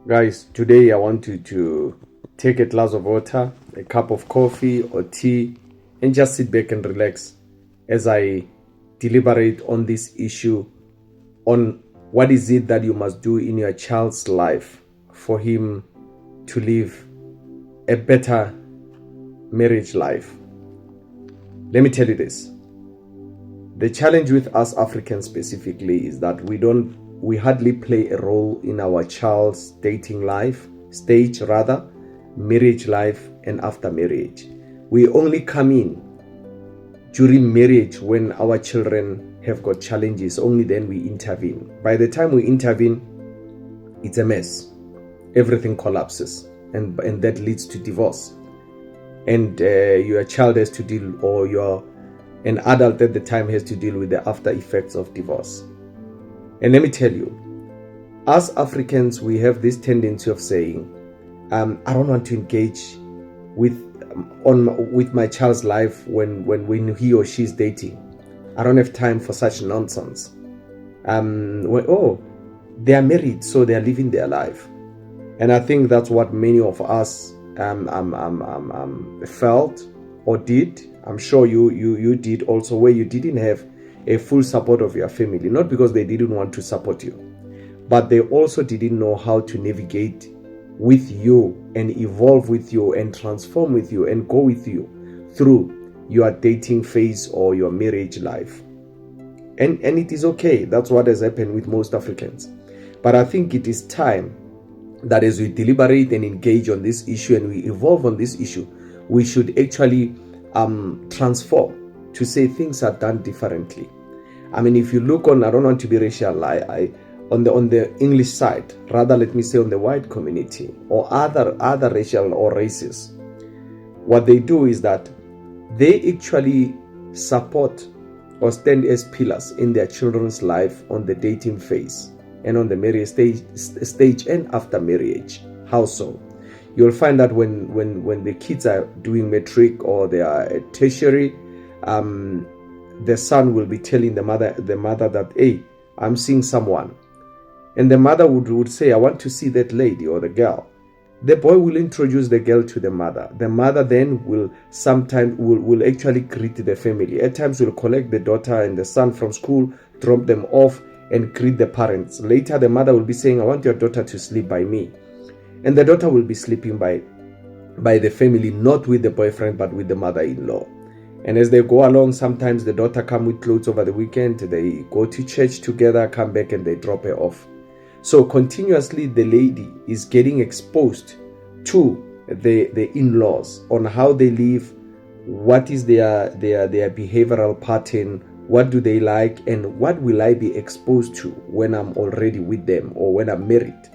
Guys, today I want you to take a glass of water, a cup of coffee or tea, and just sit back and relax as I deliberate on this issue on what is it that you must do in your child's life for him to live a better marriage life. Let me tell you this. The challenge with us Africans specifically is that we hardly play a role in our child's dating life, marriage life, and after marriage. We only come in during marriage when our children have got challenges. Only then we intervene. By the time we intervene, it's a mess. Everything collapses, and that leads to divorce. And your child has to deal, or an adult at the time has to deal with the after effects of divorce. And let me tell you, as Africans, we have this tendency of saying, I don't want to engage with my child's life when he or she is dating. I don't have time for such nonsense. They are married, so they are living their life. And I think that's what many of us felt or did. I'm sure you did also, where you didn't have a full support of your family, not because they didn't want to support you, but they also didn't know how to navigate with you and evolve with you and transform with you and go with you through your dating phase or your marriage life. And it is okay. That's what has happened with most Africans. But I think it is time that as we deliberate and engage on this issue and we evolve on this issue, we should actually transform to say things are done differently. I mean, if you look on, I don't want to be racial, on the English side, rather let me say on the white community or other racial or races, what they do is that they actually support or stand as pillars in their children's life on the dating phase and on the marriage stage and after marriage. How so? You'll find that when the kids are doing matric or they are at tertiary, the son will be telling the mother that, hey, I'm seeing someone. And the mother would say, I want to see that lady or the girl. The boy will introduce the girl to the mother. The mother then will actually greet the family. At times will collect the daughter and the son from school, drop them off, and greet the parents. Later the mother will be saying, I want your daughter to sleep by me. And the daughter will be sleeping by the family, not with the boyfriend, but with the mother-in-law. And as they go along, sometimes the daughter come with clothes over the weekend. They go to church together, come back, and they drop her off. So continuously, the lady is getting exposed to the in-laws on how they live, what is their behavioral pattern, what do they like, and what will I be exposed to when I'm already with them or when I'm married.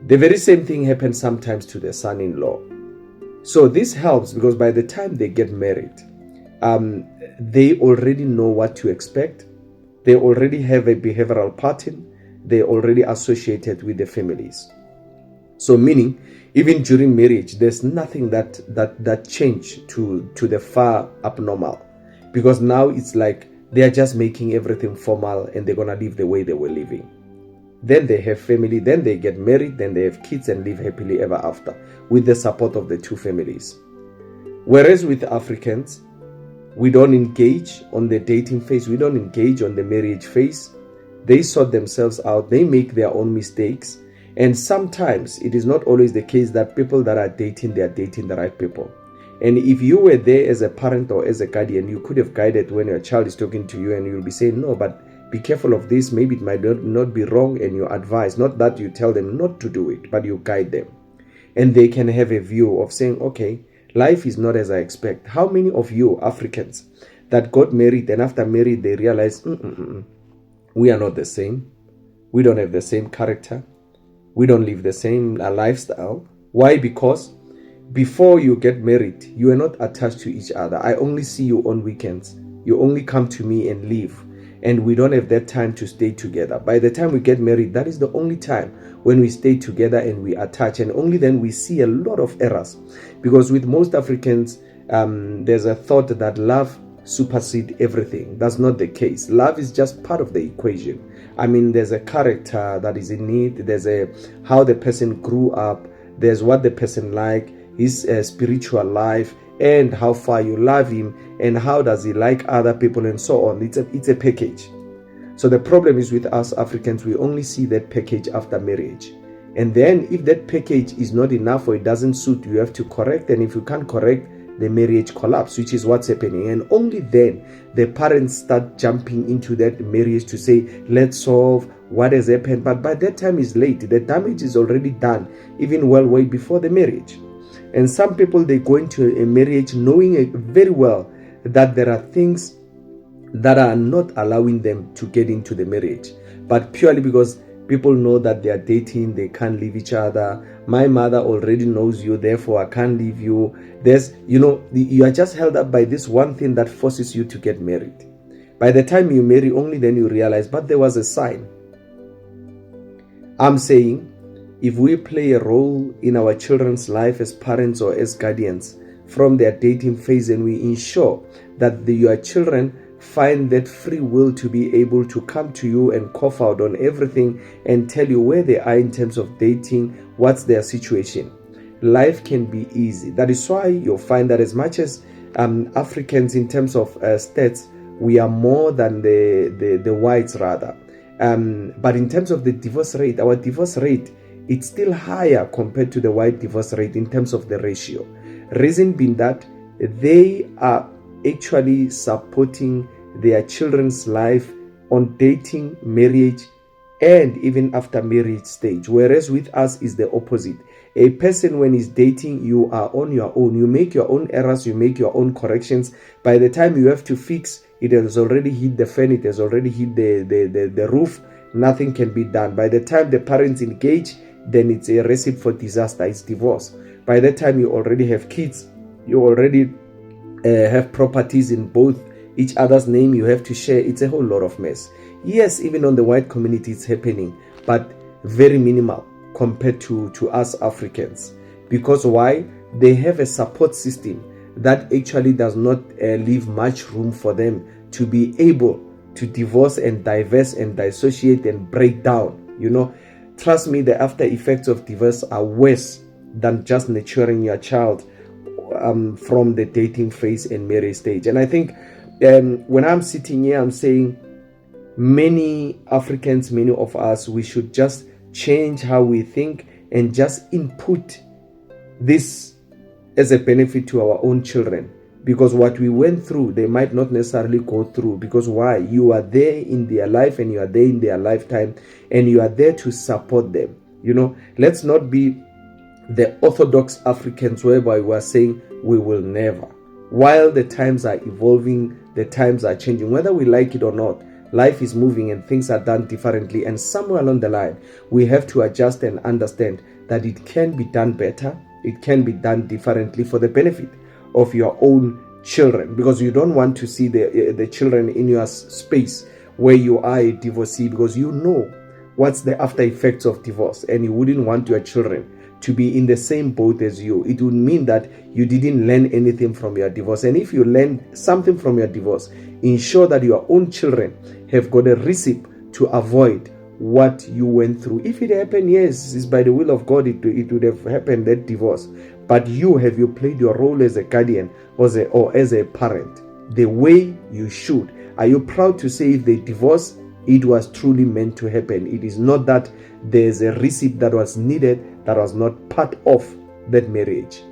The very same thing happens sometimes to the son-in-law. So this helps because by the time they get married, they already know what to expect. They already have a behavioral pattern. They already associated with the families. So meaning, even during marriage, there's nothing that changed to the far abnormal, because now it's like they are just making everything formal and they're gonna live the way they were living. Then they have family, then they get married, then they have kids and live happily ever after with the support of the two families. Whereas with Africans, we don't engage on the dating phase, we don't engage on the marriage phase. They sort themselves out, they make their own mistakes, and sometimes it is not always the case that people that are dating, they are dating the right people. And if you were there as a parent or as a guardian, you could have guided when your child is talking to you and you'll be saying, no, but be careful of this, maybe it might not be wrong, and you advise, not that you tell them not to do it, but you guide them. And they can have a view of saying, okay, life is not as I expect. How many of you Africans that got married and after married they realize, we are not the same, we don't have the same character, we don't live the same lifestyle. Why? Because before you get married, you are not attached to each other. I only see you on weekends, you only come to me and leave, and we don't have that time to stay together. By the time we get married, that is the only time when we stay together and we attach, and only then we see a lot of errors. Because with most Africans, there's a thought that love supersede everything. That's not the case. Love is just part of the equation. I mean, there's a character that is in it. There's how the person grew up. There's what the person like, his spiritual life, and how far you love him, and how does he like other people, and so on. It's a package. So the problem is with us Africans, we only see that package after marriage. And then if that package is not enough or it doesn't suit, you have to correct. And if you can't correct, the marriage collapse, which is what's happening. And only then the parents start jumping into that marriage to say, let's solve what has happened. But by that time is late. The damage is already done, even well way before the marriage. And some people, they go into a marriage knowing very well that there are things that are not allowing them to get into the marriage, but purely because people know that they are dating, they can't leave each other. My mother already knows you, therefore I can't leave you. You are just held up by this one thing that forces you to get married. By the time you marry, only then you realize, but there was a sign. I'm saying, if we play a role in our children's life as parents or as guardians from their dating phase, and we ensure that your children find that free will to be able to come to you and cough out on everything and tell you where they are in terms of dating, what's their situation, life can be easy. That is why you'll find that as much as Africans in terms of stats, we are more than the whites rather. But in terms of the divorce rate, our divorce rate, it's still higher compared to the white divorce rate in terms of the ratio. Reason being that they are actually supporting their children's life on dating, marriage, and even after marriage stage. Whereas with us is the opposite. A person, when he's dating, you are on your own. You make your own errors, you make your own corrections. By the time you have to fix, it has already hit the fan, it has already hit the roof. Nothing can be done. By the time the parents engage, then it's a recipe for disaster. It's divorce. By the time you already have kids, you already have properties in both each other's name, you have to share. It's a whole lot of mess. Yes, even on the white community it's happening, but very minimal compared to us Africans. Because why? They have a support system that actually does not leave much room for them to be able to divorce and divest and dissociate and break down. Trust me, the after effects of divorce are worse than just nurturing your child from the dating phase and marriage stage. And I think when I'm sitting here, I'm saying many Africans, many of us, we should just change how we think and just input this as a benefit to our own children. Because what we went through, they might not necessarily go through. Because why? You are there in their life and you are there in their lifetime and you are there to support them. Let's not be the orthodox Africans whereby we are saying we will never. While the times are evolving, the times are changing, whether we like it or not, life is moving and things are done differently. And somewhere along the line, we have to adjust and understand that it can be done better. It can be done differently for the benefit of your own children, because you don't want to see the children in your space where you are a divorcee, because you know what's the after effects of divorce, and you wouldn't want your children to be in the same boat as you. It would mean that you didn't learn anything from your divorce. And if you learned something from your divorce, ensure that your own children have got a recipe to avoid what you went through. If it happened, yes, it's by the will of God, it would have happened, that divorce. But have you played your role as a guardian or as a parent the way you should? Are you proud to say if they divorce, it was truly meant to happen? It is not that there's a recipe that was needed that was not part of that marriage.